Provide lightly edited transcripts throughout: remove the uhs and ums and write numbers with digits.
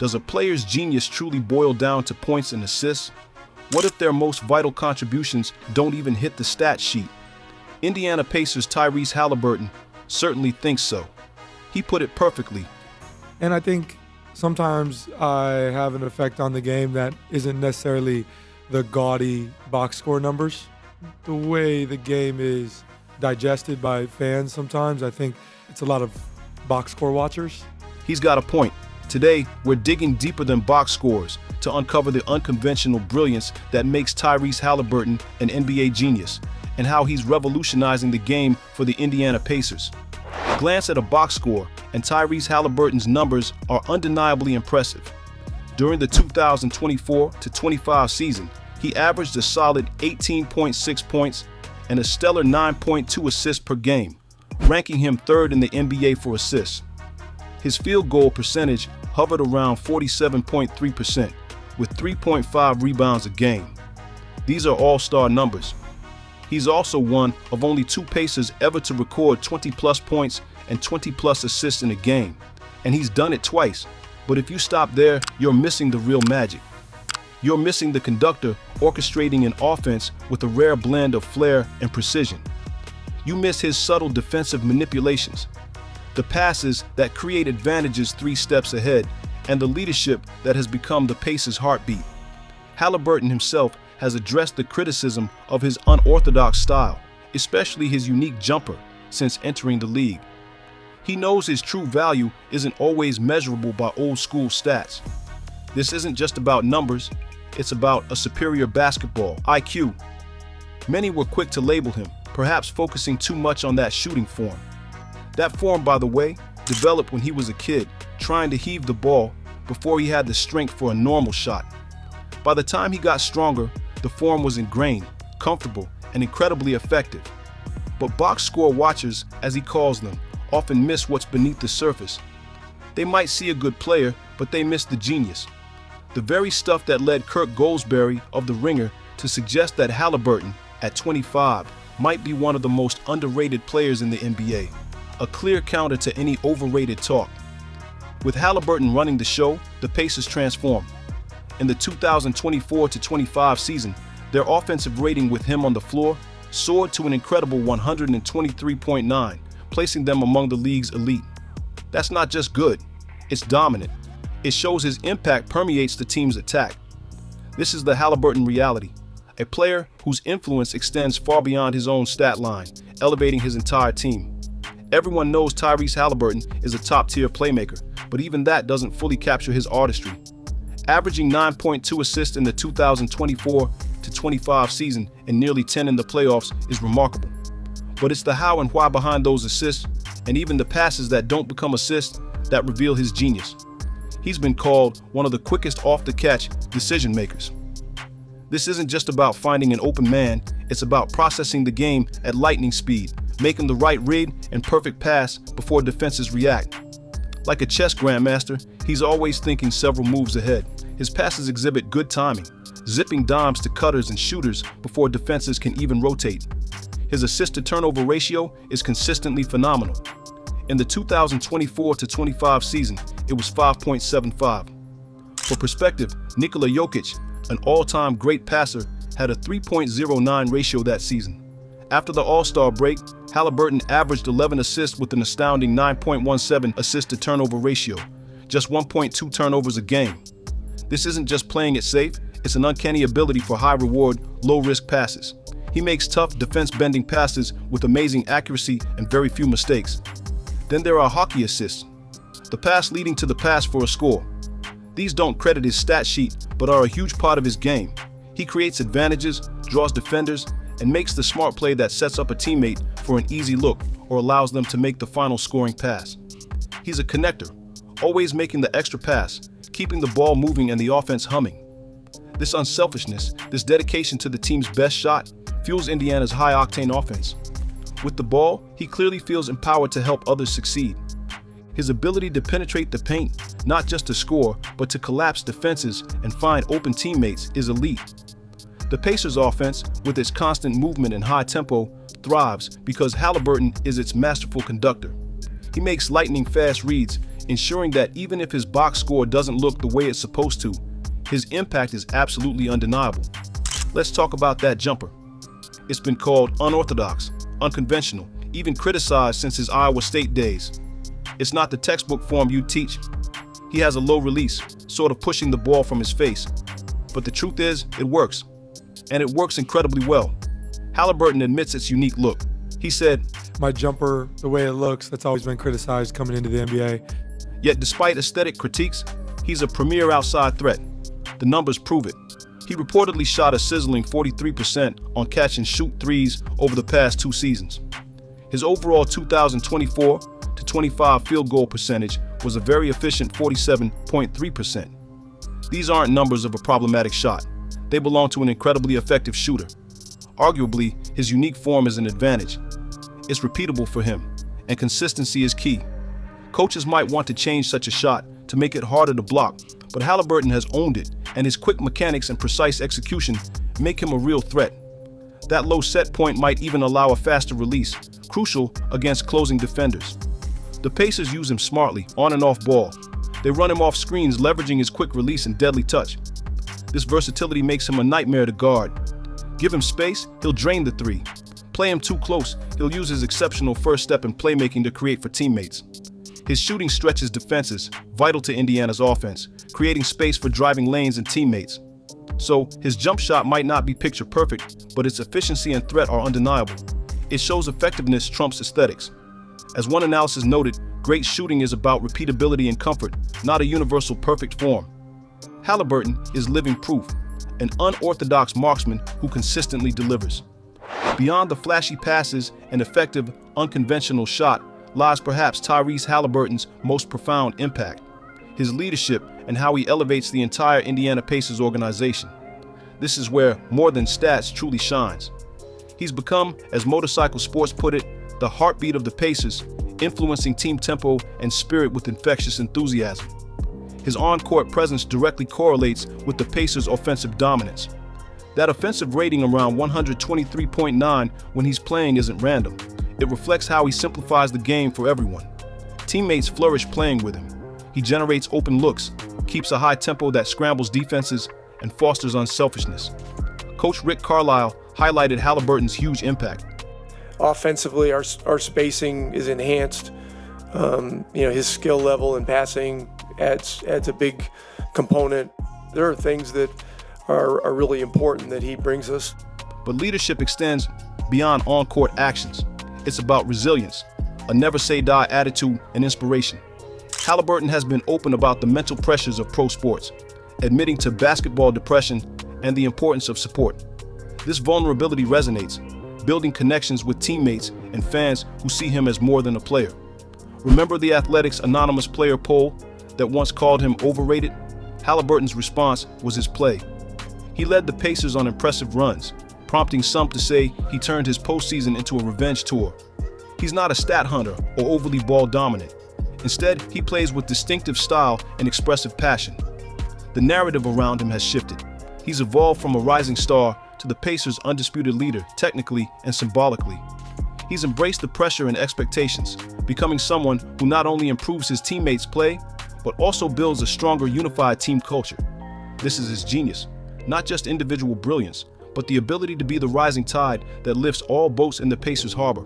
Does a player's genius truly boil down to points and assists? What if their most vital contributions don't even hit the stat sheet? Indiana Pacers' Tyrese Halliburton certainly thinks so. He put it perfectly. And I think sometimes I have an effect on the game that isn't necessarily the gaudy box score numbers. The way the game is digested by fans sometimes, I think it's a lot of box score watchers. He's got a point. Today, we're digging deeper than box scores to uncover the unconventional brilliance that makes Tyrese Halliburton an NBA genius and how he's revolutionizing the game for the Indiana Pacers. Glance at a box score, and Tyrese Halliburton's numbers are undeniably impressive. During the 2024-25 season, he averaged a solid 18.6 points and a stellar 9.2 assists per game, ranking him third in the NBA for assists. His field goal percentage hovered around 47.3%, with 3.5 rebounds a game. These are all-star numbers. He's also one of only 2 Pacers ever to record 20-plus points and 20-plus assists in a game, and he's done it twice. But if you stop there, you're missing the real magic. You're missing the conductor orchestrating an offense with a rare blend of flair and precision. You miss his subtle defensive manipulations, the passes that create advantages 3 steps ahead, and the leadership that has become the Pacers' heartbeat. Halliburton himself has addressed the criticism of his unorthodox style, especially his unique jumper, since entering the league. He knows his true value isn't always measurable by old-school stats. This isn't just about numbers, it's about a superior basketball IQ. Many were quick to label him, perhaps focusing too much on that shooting form. That form, by the way, developed when he was a kid, trying to heave the ball before he had the strength for a normal shot. By the time he got stronger, the form was ingrained, comfortable, and incredibly effective. But box score watchers, as he calls them, often miss what's beneath the surface. They might see a good player, but they miss the genius. The very stuff that led Kirk Goldsberry of The Ringer to suggest that Halliburton, at 25, might be one of the most underrated players in the NBA. A clear counter to any overrated talk. With Halliburton running the show, the Pacers transformed. In the 2024-25 season, their offensive rating with him on the floor soared to an incredible 123.9, placing them among the league's elite. That's not just good, it's dominant. It shows his impact permeates the team's attack. This is the Halliburton reality, a player whose influence extends far beyond his own stat line, elevating his entire team. Everyone knows Tyrese Halliburton is a top-tier playmaker, but even that doesn't fully capture his artistry. Averaging 9.2 assists in the 2024-25 season and nearly 10 in the playoffs is remarkable. But it's the how and why behind those assists, and even the passes that don't become assists, that reveal his genius. He's been called one of the quickest off-the-catch decision makers. This isn't just about finding an open man, it's about processing the game at lightning speed, making the right read and perfect pass before defenses react. Like a chess grandmaster, he's always thinking several moves ahead. His passes exhibit good timing, zipping dimes to cutters and shooters before defenses can even rotate. His assist-to-turnover ratio is consistently phenomenal. In the 2024-25 season, it was 5.75. For perspective, Nikola Jokic, an all-time great passer, had a 3.09 ratio that season. After the All-Star break, Halliburton averaged 11 assists with an astounding 9.17 assist-to-turnover ratio, just 1.2 turnovers a game. This isn't just playing it safe, it's an uncanny ability for high-reward, low-risk passes. He makes tough, defense-bending passes with amazing accuracy and very few mistakes. Then there are hockey assists, the pass leading to the pass for a score. These don't credit his stat sheet, but are a huge part of his game. He creates advantages, draws defenders, and makes the smart play that sets up a teammate for an easy look or allows them to make the final scoring pass. He's a connector, always making the extra pass, keeping the ball moving and the offense humming. This unselfishness, this dedication to the team's best shot, fuels Indiana's high-octane offense. With the ball, he clearly feels empowered to help others succeed. His ability to penetrate the paint, not just to score, but to collapse defenses and find open teammates, is elite. The Pacers' offense, with its constant movement and high tempo, thrives because Halliburton is its masterful conductor. He makes lightning-fast reads, ensuring that even if his box score doesn't look the way it's supposed to, his impact is absolutely undeniable. Let's talk about that jumper. It's been called unorthodox, unconventional, even criticized since his Iowa State days. It's not the textbook form you teach. He has a low release, sort of pushing the ball from his face. But the truth is, it works. And it works incredibly well. Halliburton admits its unique look. He said, My jumper, the way it looks, that's always been criticized coming into the NBA. Yet despite aesthetic critiques, he's a premier outside threat. The numbers prove it. He reportedly shot a sizzling 43% on catch and shoot threes over the past 2 seasons. His overall 2024-25 field goal percentage was a very efficient 47.3%. These aren't numbers of a problematic shot. They belong to an incredibly effective shooter. Arguably, his unique form is an advantage. It's repeatable for him, and consistency is key. Coaches might want to change such a shot to make it harder to block, but Halliburton has owned it, and his quick mechanics and precise execution make him a real threat. That low set point might even allow a faster release, crucial against closing defenders. The Pacers use him smartly, on and off ball. They run him off screens, leveraging his quick release and deadly touch. This versatility makes him a nightmare to guard. Give him space, he'll drain the three. Play him too close, he'll use his exceptional first step in playmaking to create for teammates. His shooting stretches defenses, vital to Indiana's offense, creating space for driving lanes and teammates. So, his jump shot might not be picture perfect, but its efficiency and threat are undeniable. It shows effectiveness trumps aesthetics. As one analysis noted, great shooting is about repeatability and comfort, not a universal perfect form. Halliburton is living proof, an unorthodox marksman who consistently delivers. Beyond the flashy passes and effective, unconventional shot lies perhaps Tyrese Halliburton's most profound impact, his leadership and how he elevates the entire Indiana Pacers organization. This is where more than stats truly shines. He's become, as Motorcycle Sports put it, the heartbeat of the Pacers, influencing team tempo and spirit with infectious enthusiasm. His on-court presence directly correlates with the Pacers' offensive dominance. That offensive rating around 123.9 when he's playing isn't random. It reflects how he simplifies the game for everyone. Teammates flourish playing with him. He generates open looks, keeps a high tempo that scrambles defenses, and fosters unselfishness. Coach Rick Carlisle highlighted Halliburton's huge impact. Offensively, our spacing is enhanced. His skill level in passing adds a big component. There are things that are really important that he brings us. But leadership extends beyond on-court actions. It's about resilience, a never-say-die attitude, and inspiration. Halliburton has been open about the mental pressures of pro sports, admitting to basketball depression and the importance of support. This vulnerability resonates, building connections with teammates and fans who see him as more than a player. Remember the Athletics Anonymous Player poll that once called him overrated? Halliburton's response was his play. He led the Pacers on impressive runs, prompting some to say he turned his postseason into a revenge tour. He's not a stat hunter or overly ball dominant. Instead, he plays with distinctive style and expressive passion. The narrative around him has shifted. He's evolved from a rising star to the Pacers' undisputed leader, technically and symbolically. He's embraced the pressure and expectations, becoming someone who not only improves his teammates' play, but also builds a stronger, unified team culture. This is his genius, not just individual brilliance, but the ability to be the rising tide that lifts all boats in the Pacers' harbor.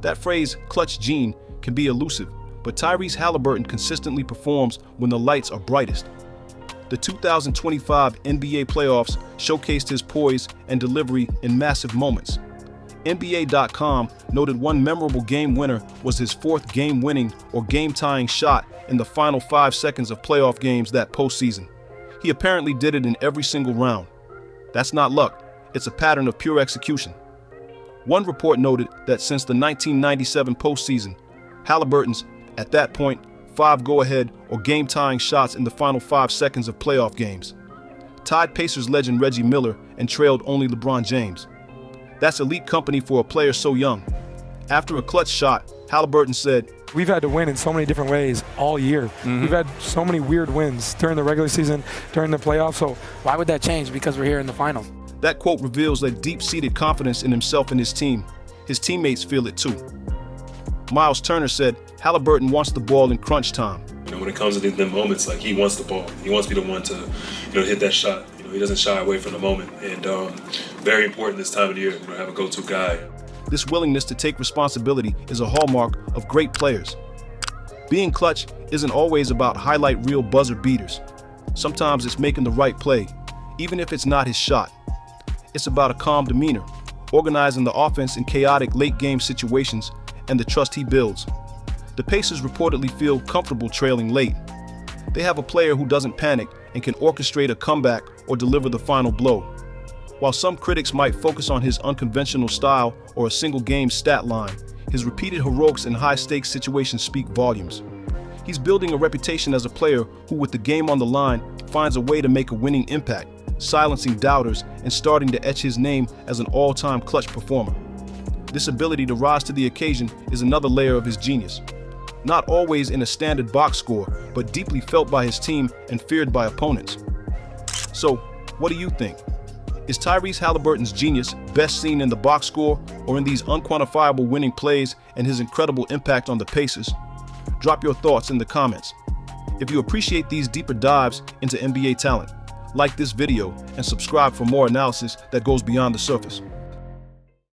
That phrase, clutch gene, can be elusive, but Tyrese Halliburton consistently performs when the lights are brightest. The 2025 NBA playoffs showcased his poise and delivery in massive moments. NBA.com noted one memorable game winner was his 4th game-winning or game-tying shot in the final 5 seconds of playoff games that postseason. He apparently did it in every single round. That's not luck, it's a pattern of pure execution. One report noted that since the 1997 postseason, Halliburton's, at that point, 5 go-ahead or game-tying shots in the final 5 seconds of playoff games tied Pacers legend Reggie Miller and trailed only LeBron James. That's elite company for a player so young. After a clutch shot, Halliburton said, We've had to win in so many different ways all year. We've had so many weird wins during the regular season, during the playoffs, so why would that change because we're here in the final? That quote reveals a deep-seated confidence in himself and his team. His teammates feel it too. Miles Turner said, Halliburton wants the ball in crunch time. When it comes to them moments, like, he wants the ball. He wants to be the one to, hit that shot. He doesn't shy away from the moment. And very important this time of the year, have a go-to guy. This willingness to take responsibility is a hallmark of great players. Being clutch isn't always about highlight reel buzzer beaters. Sometimes it's making the right play, even if it's not his shot. It's about a calm demeanor, organizing the offense in chaotic late-game situations, and the trust he builds. The Pacers reportedly feel comfortable trailing late. They have a player who doesn't panic and can orchestrate a comeback or deliver the final blow. While some critics might focus on his unconventional style or a single-game stat line, his repeated heroics in high-stakes situations speak volumes. He's building a reputation as a player who, with the game on the line, finds a way to make a winning impact, silencing doubters and starting to etch his name as an all-time clutch performer. This ability to rise to the occasion is another layer of his genius. Not always in a standard box score, but deeply felt by his team and feared by opponents. So, what do you think? Is Tyrese Halliburton's genius best seen in the box score or in these unquantifiable winning plays and his incredible impact on the Pacers? Drop your thoughts in the comments. If you appreciate these deeper dives into NBA talent, like this video and subscribe for more analysis that goes beyond the surface.